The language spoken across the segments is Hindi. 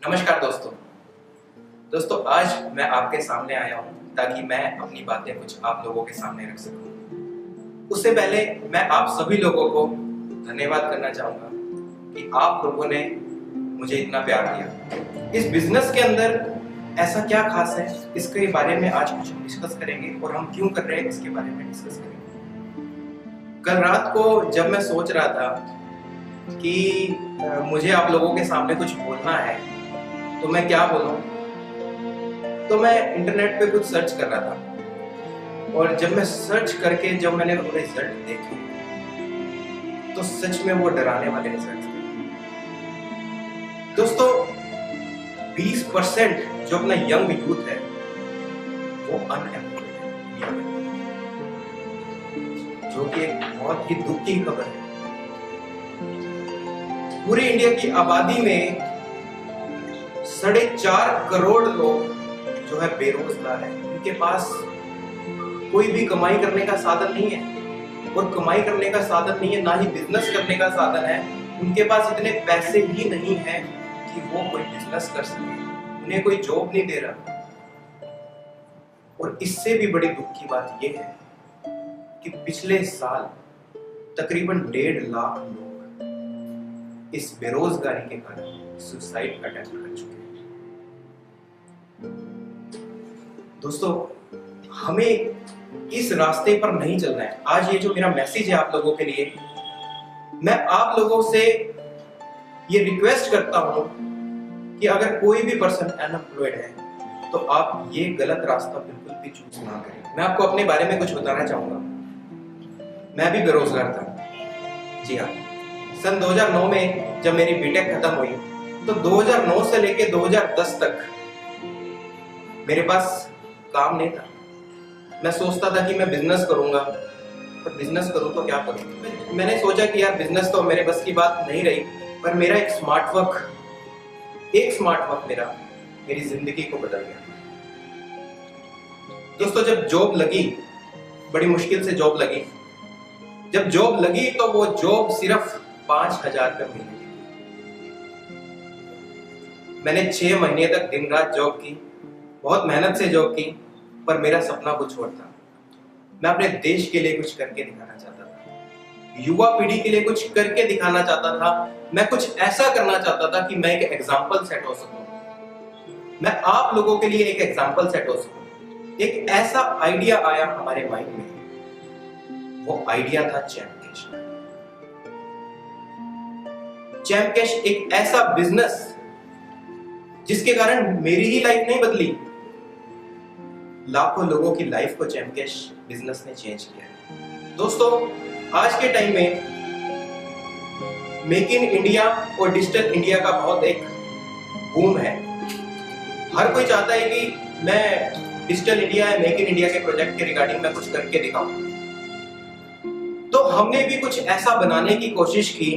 नमस्कार दोस्तों आज मैं आपके सामने आया हूं ताकि मैं अपनी बातें कुछ आप लोगों के सामने रख सकूं। उससे पहले मैं आप सभी लोगों को धन्यवाद करना चाहूंगा कि आप लोगों ने मुझे इतना प्यार दिया। इस बिजनेस के अंदर ऐसा क्या खास है, इसके बारे में आज कुछ डिस्कस करेंगे और हम क्यों कर रहे हैं इसके बारे में डिस्कस करेंगे। कल रात को जब मैं सोच रहा था कि मुझे आप लोगों के सामने कुछ बोलना है तो मैं क्या बोलूं, तो मैं इंटरनेट पे कुछ सर्च कर रहा था और जब मैं सर्च करके जब मैंने वो रिजल्ट देखे तो सच में वो डराने वाले रिजल्ट थे। दोस्तों 20% जो अपना यंग यूथ है वो अनएम्प्लॉयड है, जो कि एक बहुत ही दुख की खबर है। पूरी इंडिया की आबादी में 4.5 करोड़ लोग जो है बेरोजगार है। उनके पास कोई भी कमाई करने का साधन नहीं है और कमाई करने का साधन नहीं है, ना ही बिजनेस करने का साधन है। उनके पास इतने पैसे ही नहीं है कि वो कोई बिजनेस कर सके, उन्हें कोई जॉब नहीं दे रहा। और इससे भी बड़ी दुख की बात यह है कि पिछले साल तकरीबन 1.5 लाख लोग इस बेरोजगारी के कारण सुसाइड अटेम्प्ट कर चुके हैं। दोस्तों हमें इस रास्ते पर नहीं चलना है। आज ये जो मेरा मैसेज है आप लोगों के लिए, मैं आप लोगों से ये रिक्वेस्ट करता हूं कि अगर कोई भी पर्सन अनएम्प्लॉयड है तो आप ये गलत रास्ता बिल्कुल भी चूज ना करें। मैं आपको अपने बारे में कुछ बताना चाहूंगा। मैं भी बेरोजगार था। जी हाँ, सन 2009 में जब मेरी बीटेक खत्म हुई तो 2009 से लेके 2010 तक मेरे पास काम नहीं था। मैं सोचता था कि मैं बिजनेस करूंगा, पर बिजनेस करूं तो क्या करूं। मैंने सोचा कि यार बिजनेस तो मेरे बस की बात नहीं रही, पर मेरा एक स्मार्ट वर्क मेरी जिंदगी को बदल गया। दोस्तों जब जॉब लगी, बड़ी मुश्किल से जॉब लगी, जब जॉब लगी तो वो जॉब सिर्फ 5,000 रुपये महीने की। मैंने 6 महीने तक दिन रात जॉब की, बहुत मेहनत से जॉब की, पर मेरा सपना कुछ और था। मैं अपने देश के लिए कुछ करके दिखाना चाहता था, युवा पीढ़ी के लिए कुछ करके दिखाना चाहता था। मैं कुछ ऐसा करना चाहता था कि मैं एक एग्जाम्पल सेट हो सकूं, मैं आप लोगों के लिए एक एग्जाम्पल सेट हो सकूं। एक ऐसा आइडिया आया हमारे माइंड में, वो आइडिया था चैम्पकैश। चैम्पकैश एक ऐसा बिजनेस जिसके कारण मेरी ही लाइफ नहीं बदली, लाखों लोगों की लाइफ को चैम्पकैश बिजनेस ने चेंज किया। दोस्तों आज के टाइम में मेक इन इंडिया और डिजिटल इंडिया का बहुत एक बूम है। हर कोई चाहता है कि मैं डिजिटल इंडिया या मेक इन इंडिया के प्रोजेक्ट के रिगार्डिंग मैं कुछ करके दिखाऊं। तो हमने भी कुछ ऐसा बनाने की कोशिश की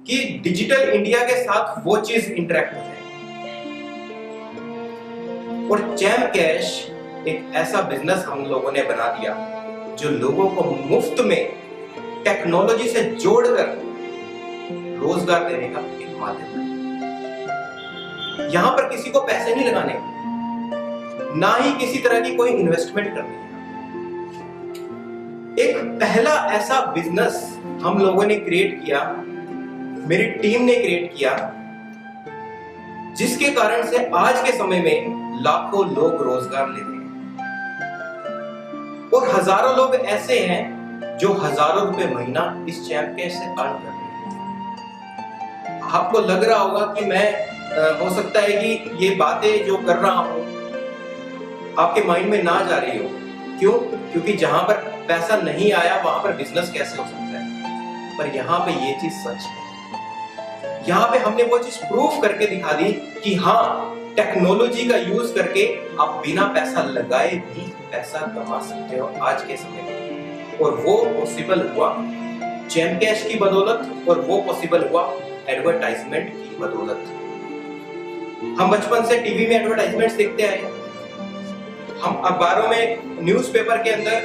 कि डिजिटल इंडिया के साथ वो चीज इंटरेक्ट हो जाए। और चैम्पकैश एक ऐसा बिजनेस हम लोगों ने बना दिया जो लोगों को मुफ्त में टेक्नोलॉजी से जोड़कर रोजगार देने का एक माध्यम है। यहां पर किसी को पैसे नहीं लगाने, ना ही किसी तरह की कोई इन्वेस्टमेंट करनी है। एक पहला ऐसा बिजनेस हम लोगों ने क्रिएट किया, मेरी टीम ने क्रिएट किया, जिसके कारण से आज के समय में लाखों लोग रोजगार लेते हैं और हजारों लोग ऐसे हैं जो हजारों रुपए महीना इस चैम्पकैश से अर्न कर रहे हैं। आपको लग रहा होगा कि मैं हो सकता है कि ये बातें जो कर रहा हूं आपके माइंड में ना जा रही हो। क्यों? क्योंकि जहां पर पैसा नहीं आया वहां पर बिजनेस कैसे हो सकता है। पर यहाँ पे ये चीज सच है। यहाँ पे हमने वो चीज प्रूफ करके दिखा दी कि हाँ, टेक्नोलॉजी का यूज करके आप बिना पैसा लगाए भी पैसा कमा सकते हो आज के समय में। और वो पॉसिबल हुआ चैम्पकैश की बदौलत, और वो पॉसिबल हुआ एडवर्टाइजमेंट की बदौलत। हम बचपन से टीवी में एडवर्टाइजमेंट्स देखते आए, हम अखबारों में न्यूज़पेपर के अंदर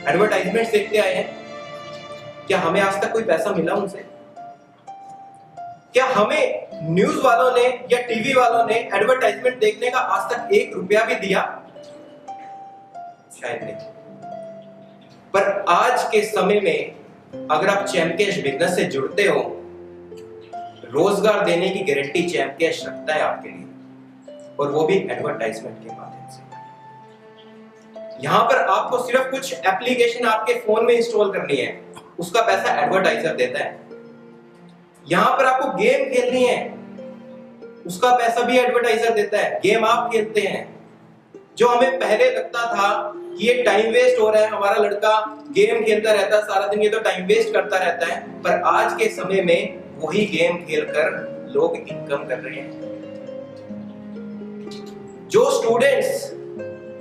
एडवर्टाइजमेंट्स देखते आए हैं। क्या हमें आज तक कोई पैसा मिला उनसे? क्या हमें न्यूज वालों ने या टीवी वालों ने एडवर्टाइजमेंट देखने का आज तक 1 रुपया भी दिया? शायद नहीं। पर आज के समय में अगर आप चैमकैश बिजनेस से जुड़ते हो, रोजगार देने की गारंटी चैमकैश रखता है आपके लिए, और वो भी एडवर्टाइजमेंट के माध्यम से। यहां पर आपको सिर्फ कुछ एप्लीकेशन आपके फोन में इंस्टॉल करनी है, उसका पैसा एडवर्टाइजर देता है। यहां पर आपको गेम खेलनी है, उसका पैसा भी एडवर्टाइजर देता है। गेम आप खेलते हैं, जो हमें पहले लगता था कि ये टाइम वेस्ट हो रहा है, हमारा लड़का गेम खेलता रहता है सारा दिन, ये तो टाइम वेस्ट करता रहता है, पर आज के समय में वही गेम खेलकर लोग इनकम कर रहे हैं। जो स्टूडेंट्स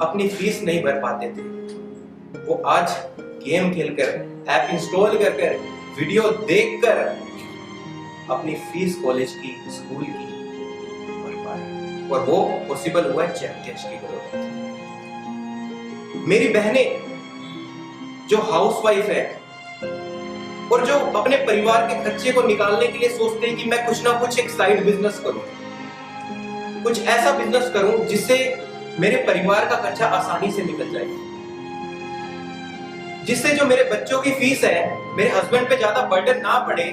अपनी फीस नहीं भर पाते थे, वो आज गेम खेलकर, ऐप इंस्टॉल कर वीडियो देखकर अपनी फीस कॉलेज की, स्कूल की भर पा रहे, और वो पॉसिबल हुआ है चैमकैश की बदौलत। मेरी बहनें जो हाउसवाइफ है और जो अपने परिवार के खर्चे को निकालने के लिए सोचते हैं कि मैं कुछ ना कुछ एक साइड बिजनेस करूं, कुछ ऐसा बिजनेस करूं जिससे मेरे परिवार का खर्चा आसानी से निकल जाए, जिससे जो मेरे बच्चों की फीस है, मेरे हस्बैंड पे ज्यादा बर्डन ना पड़े,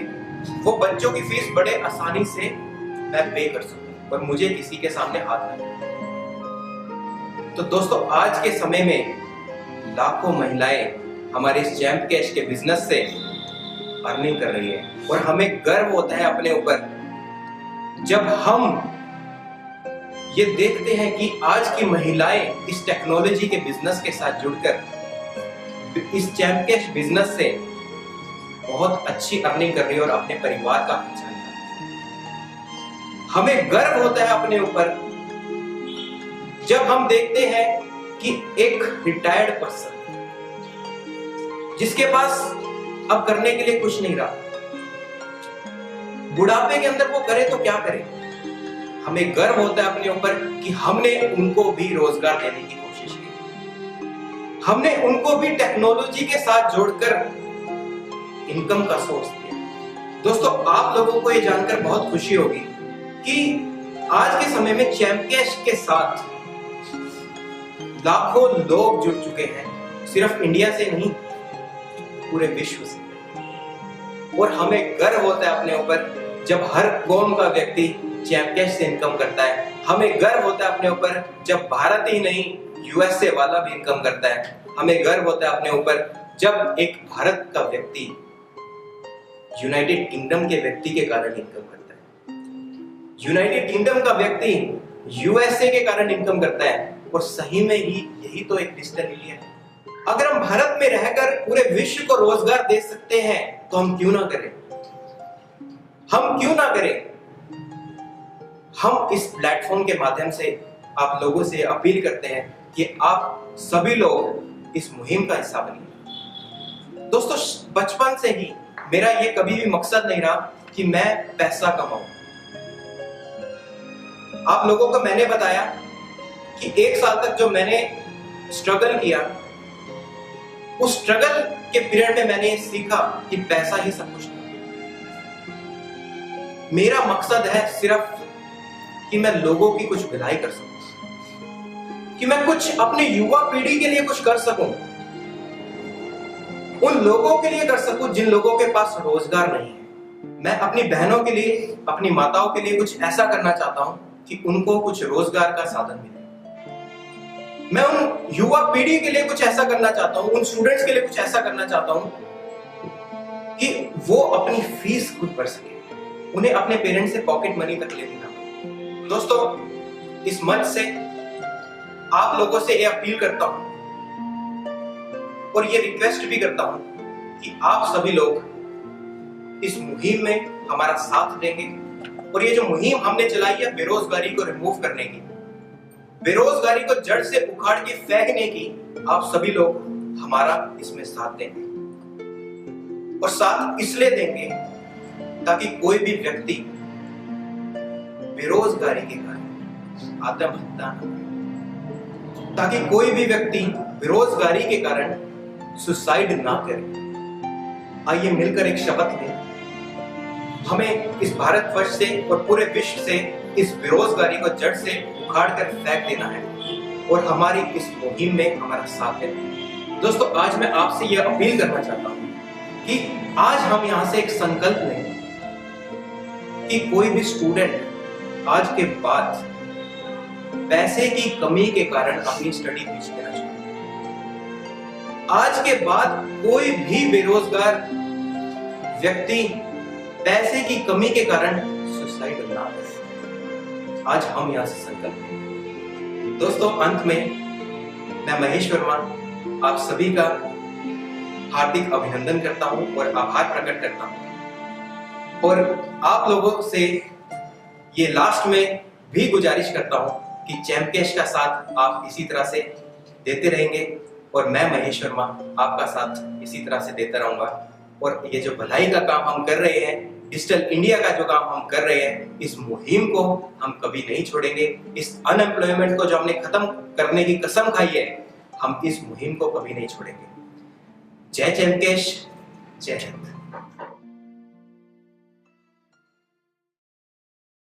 वो बच्चों की फीस बड़े आसानी से मैं पे कर सकूं और मुझे किसी के सामने हाथ नहीं। तो दोस्तों, आज के समय में लाखों महिलाएं हमारे इस चैमकैश के बिजनेस से अर्निंग कर रही है, और हमें गर्व होता है अपने ऊपर जब हम ये देखते हैं कि आज की महिलाएं इस टेक्नोलॉजी के बिजनेस के साथ जुड़कर इस चैमकैश बिजनेस से बहुत अच्छी अर्निंग कर रही है और अपने परिवार का खर्चा निकाल रही है। हमें गर्व होता है अपने ऊपर जब हम देखते हैं कि एक रिटायर्ड पर्सन जिसके पास अब करने के लिए कुछ नहीं रहा, बुढ़ापे के अंदर वो करे तो क्या करे। हमें गर्व होता है अपने ऊपर कि हमने उनको भी रोजगार देने की कोशिश की, हमने उनको भी टेक्नोलॉजी के साथ जोड़कर इनकम का सोर्स दिया। दोस्तों, आप लोगों को ये जानकर बहुत खुशी होगी कि आज के समय में चैमकैश के साथ लाखों लोग जुड़ चुके हैं, सिर्फ इंडिया से नहीं, पूरे विश्व से। और हमें गर्व होता है अपने ऊपर जब हर कौम का व्यक्ति चैमकैश से इनकम करता है। हमें गर्व होता है अपने ऊपर जब भारत ही नहीं, यूएसए वाला भी इनकम करता है। हमें गर्व होता है अपने ऊपर जब एक भारत का व्यक्ति यूनाइटेड किंगडम के व्यक्ति के कारण इनकम करता है, यूनाइटेड किंगडम का व्यक्ति यूएसए के कारण इनकम करता है। और सही में ही यही तो एक डिजिटल इंडिया है। अगर हम भारत में रहकर पूरे विश्व को रोजगार दे सकते हैं तो हम क्यों ना करें, हम क्यों ना करें। हम इस प्लेटफॉर्म के माध्यम से आप लोगों से अपील करते हैं कि आप सभी लोग इस मुहिम का हिस्सा बनिए। दोस्तों, बचपन से ही मेरा ये कभी भी मकसद नहीं रहा कि मैं पैसा कमाऊं। आप लोगों को मैंने बताया कि 1 साल तक जो मैंने स्ट्रगल किया, उस स्ट्रगल के पीरियड में मैंने सीखा कि पैसा ही सब कुछ नहीं। मेरा मकसद है सिर्फ कि मैं लोगों की कुछ भलाई कर सकूं, कि मैं कुछ अपनी युवा पीढ़ी के लिए कुछ कर सकूं, उन लोगों के लिए कर सकूं जिन लोगों के पास रोजगार नहीं है। मैं अपनी बहनों के लिए, अपनी माताओं के लिए कुछ ऐसा करना चाहता हूं कि उनको कुछ रोजगार का साधन मिले। मैं उन युवा पीढ़ी के लिए कुछ ऐसा करना चाहता हूं, उन स्टूडेंट्स के लिए कुछ ऐसा करना चाहता हूं कि वो अपनी फीस खुद भर सके, उन्हें अपने पेरेंट्स से पॉकेट मनी तक लेनी ना। दोस्तों, इस मंच से आप लोगों से ये अपील करता हूं और ये रिक्वेस्ट भी करता हूं कि आप सभी लोग इस मुहिम में हमारा साथ देंगे। और ये जो मुहिम हमने चलाई है बेरोजगारी को रिमूव करने की, बेरोजगारी को जड़ से उखाड़ के फेंकने की, आप सभी लोग हमारा इसमें साथ देंगे। और साथ इसलिए देंगे ताकि कोई भी व्यक्ति बेरोजगारी के कारण आत्महत्या न करे, ताकि कोई भी व्यक्ति बेरोजगारी के कारण सुसाइड ना करे। आइए मिलकर एक शपथ लें। हमें इस भारतवर्ष से और पूरे विश्व से इस बेरोजगारी को जड़ से उखाड़ कर फेंक देना है और हमारी इस मुहिम में हमारा साथ देना है। दोस्तों, आज मैं आपसे यह अपील करना चाहता हूं कि आज हम यहां से एक संकल्प लें कि कोई भी स्टूडेंट आज के बाद पैसे की कमी के कारण अपनी स्टडी बीच में न छोड़े। आज के बाद कोई भी बेरोजगार व्यक्ति पैसे की कमी के कारण सुसाइड ना करे। आज हम यहां से संकल्प लें। दोस्तों, अंत में मैं महेश वर्मा आप सभी का हार्दिक अभिनंदन करता हूं और आभार प्रकट करता हूं और आप लोगों से ये लास्ट में भी गुजारिश करता हूं कि चैंप कैश का साथ आप इसी तरह से देते रहेंगे और मैं महेश वर्मा आपका साथ इसी तरह से देता रहूंगा। और ये जो भलाई का काम हम कर रहे हैं, डिजिटल इंडिया का जो काम हम कर रहे हैं, इस मुहिम को हम कभी नहीं छोड़ेंगे। इस अनएम्प्लॉयमेंट को जो हमने खत्म करने की कसम खाई है, हम इस मुहिम को कभी नहीं छोड़ेंगे। जय चैंप कैश, जय हिंद।